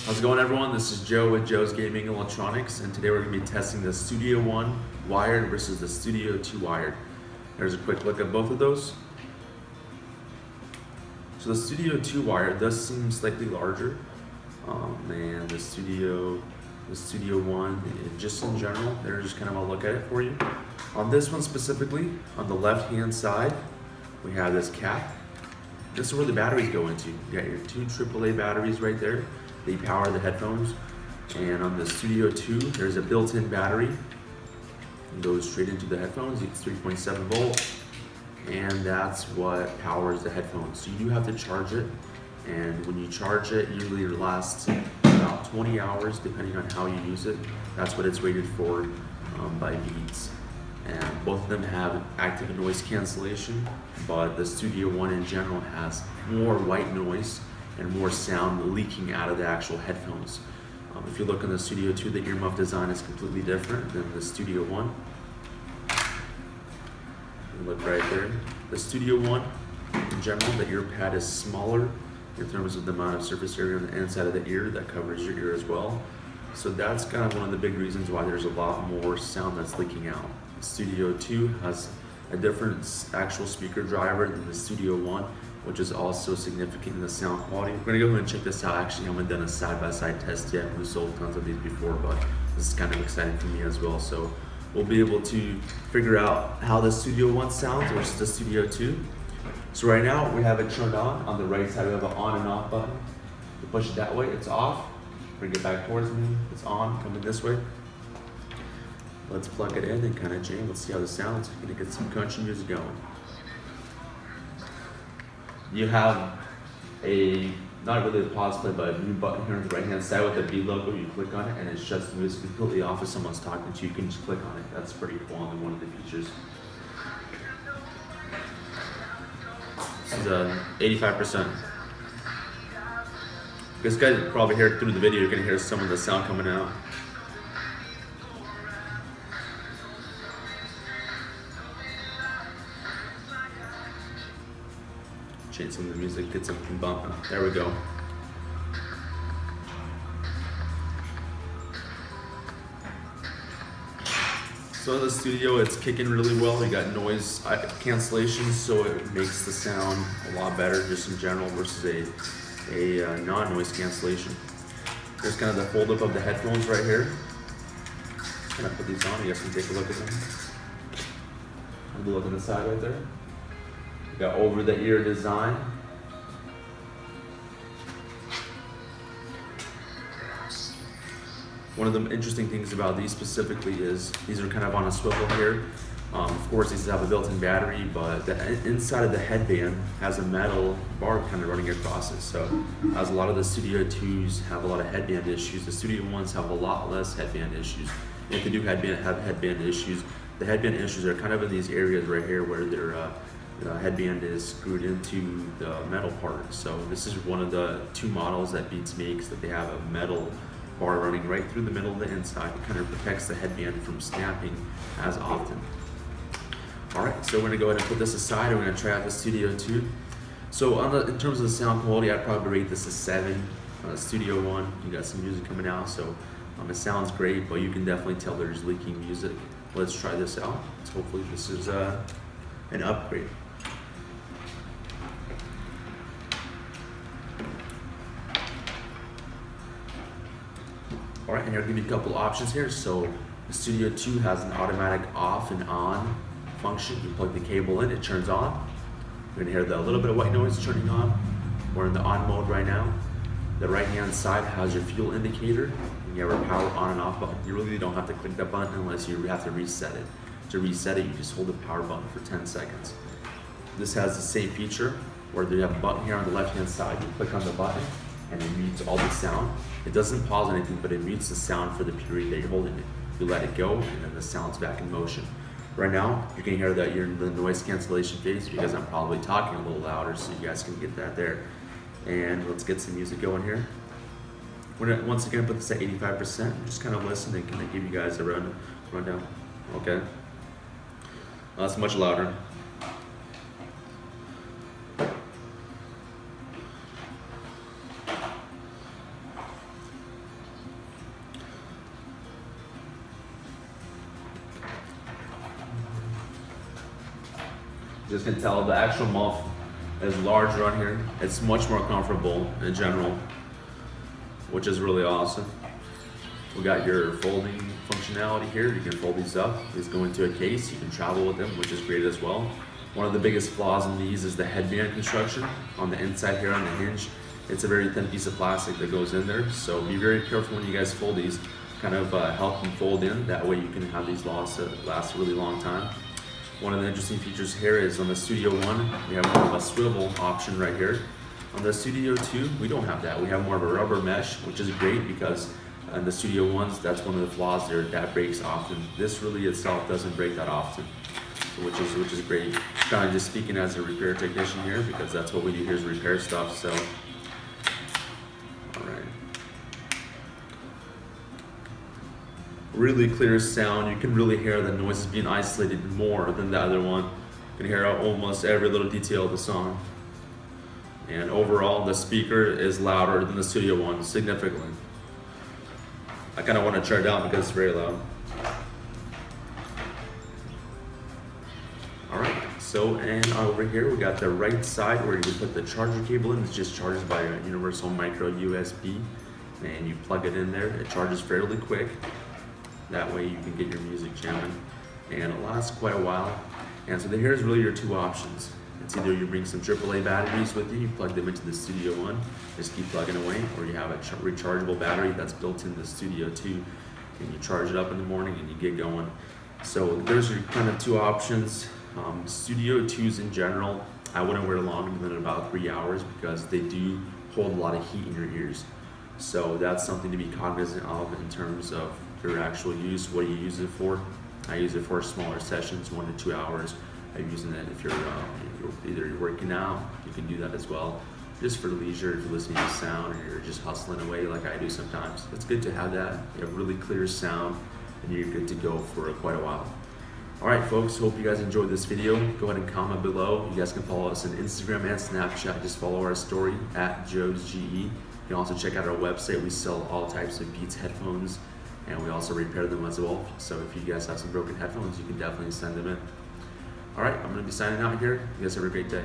How's it going, everyone? This is Joe with Joe's Gaming Electronics, and today we're going to be testing the Studio One wired versus the Studio 2 wired. There's a quick look at both of those. So the Studio 2 wired does seem slightly larger, and the Studio One, just in general, there's just kind of a look at it for you. On this one specifically, on the left-hand side, we have this cap. This is where the batteries go into. You got your two AAA batteries right there. They power the headphones. And on the Studio 2, there's a built-in battery. It goes straight into the headphones. It's 3.7 volt. And that's what powers the headphones. So you do have to charge it. And when you charge it, usually it lasts about 20 hours depending on how you use it. That's what it's rated for by Beats. And both of them have active noise cancellation, but the Studio One in general has more white noise and more sound leaking out of the actual headphones. If you look in the Studio 2, the earmuff design is completely different than the Studio One. You look right there. The Studio One, in general, the ear pad is smaller in terms of the amount of surface area on the inside of the ear that covers your ear as well. So that's kind of one of the big reasons why there's a lot more sound that's leaking out. The Studio 2 has a different actual speaker driver than the Studio One, which is also significant in the sound quality. We're gonna go ahead and check this out. Actually, I haven't done a side-by-side test yet. We've sold tons of these before, but this is kind of exciting for me as well. So we'll be able to figure out how the Studio One sounds versus the Studio 2. So right now, we have it turned on. On the right side, we have an on and off button. You push it that way, it's off. Bring it back towards me, it's on, coming this way. Let's plug it in and kind of jam. Let's see how this sounds. I'm gonna get some country music going. You have a, not really a pause play, but a new button here on the right hand side with the B logo. You click on it and it shuts the music completely off if someone's talking to you. You can just click on it. That's pretty cool on one of the features. This is 85%. This guy probably hear it through the video. You're gonna hear some of the sound coming out. Change some of the music, get something bumping. There we go. So in the studio, it's kicking really well. You got noise cancellation, so it makes the sound a lot better just in general versus a non-noise cancellation. There's kind of the fold up of the headphones right here. I'm gonna put these on, you guys can take a look at them. Have a look on the side right there. You got over the ear design. One of the interesting things about these specifically is these are kind of on a swivel here. Of course, these have a built-in battery, but the inside of the headband has a metal bar kind of running across it. So as a lot of the Studio 2s have a lot of headband issues, the Studio 1s have a lot less headband issues. If they do have headband issues, the headband issues are kind of in these areas right here where their headband is screwed into the metal part. So this is one of the two models that Beats makes that they have a metal bar running right through the middle of the inside. It kind of protects the headband from snapping as often. All right, so we're gonna go ahead and put this aside and we're gonna try out the Studio 2. So in terms of the sound quality, I'd probably rate this a 7. Studio One, you got some music coming out, so it sounds great, but you can definitely tell there's leaking music. Let's try this out. So hopefully this is an upgrade. All right, and I'll give you a couple options here. So the Studio 2 has an automatic off and on function. You plug the cable in, it turns on. You're gonna hear a little bit of white noise turning on. We're in the on mode right now. The right-hand side has your fuel indicator. And you have a power on and off button. You really don't have to click that button unless you have to reset it. To reset it, you just hold the power button for 10 seconds. This has the same feature where you have a button here on the left-hand side. You click on the button and it mutes all the sound. It doesn't pause anything, but it mutes the sound for the period that you're holding it. You let it go, and then the sound's back in motion. Right now, you can hear that you're in the noise cancellation phase because I'm probably talking a little louder, so you guys can get that there. And let's get some music going here. We're gonna once again put this at 85%. Just kind of listen and kind of give you guys a rundown. Okay. That's much louder. Just can tell the actual muff is larger on here. It's much more comfortable in general, which is really awesome. We got your folding functionality here. You can fold these up. These go into a case. You can travel with them, which is great as well. One of the biggest flaws in these is the headband construction on the inside here on the hinge. It's a very thin piece of plastic that goes in there, so be very careful when you guys fold these. Kind of help them fold in. That way you can have these last a really long time. One of the interesting features here is on the Studio 1, we have more of a swivel option right here. On the Studio 2, we don't have that. We have more of a rubber mesh, which is great because in the Studio 1s, that's one of the flaws there, that breaks often. This really itself doesn't break that often, which is great. Kind of just speaking as a repair technician here, because that's what we do here is repair stuff. So, all right. Really clear sound. You can really hear the noises being isolated more than the other one. You can hear almost every little detail of the song. And overall, the speaker is louder than the Studio 1 significantly. I kind of want to turn it down because it's very loud. Alright, so and over here we got the right side where you would put the charger cable in. It's just charged by a universal micro USB, and you plug it in there. It charges fairly quick. That way you can get your music jamming, and it lasts quite a while. And so here's really your two options. It's either you bring some AAA batteries with you plug them into the Studio 1, just keep plugging away, or you have a rechargeable battery that's built in the Studio 2, and you charge it up in the morning and you get going. So there's your kind of two options. Studio 2s in general, I wouldn't wear longer than about 3 hours because they do hold a lot of heat in your ears. So that's something to be cognizant of in terms of your actual use, what you use it for. I use it for smaller sessions, 1 to 2 hours. I'm using it if you're either you're working out, you can do that as well. Just for leisure, if you're listening to sound or you're just hustling away like I do sometimes. It's good to have that. You have really clear sound and you're good to go for quite a while. Alright folks, hope you guys enjoyed this video. Go ahead and comment below. You guys can follow us on Instagram and Snapchat. Just follow our story at Joe's GE. You can also check out our website. We sell all types of Beats headphones and we also repair them as well. So if you guys have some broken headphones, you can definitely send them in. All right, I'm going to be signing out here. You guys have a great day.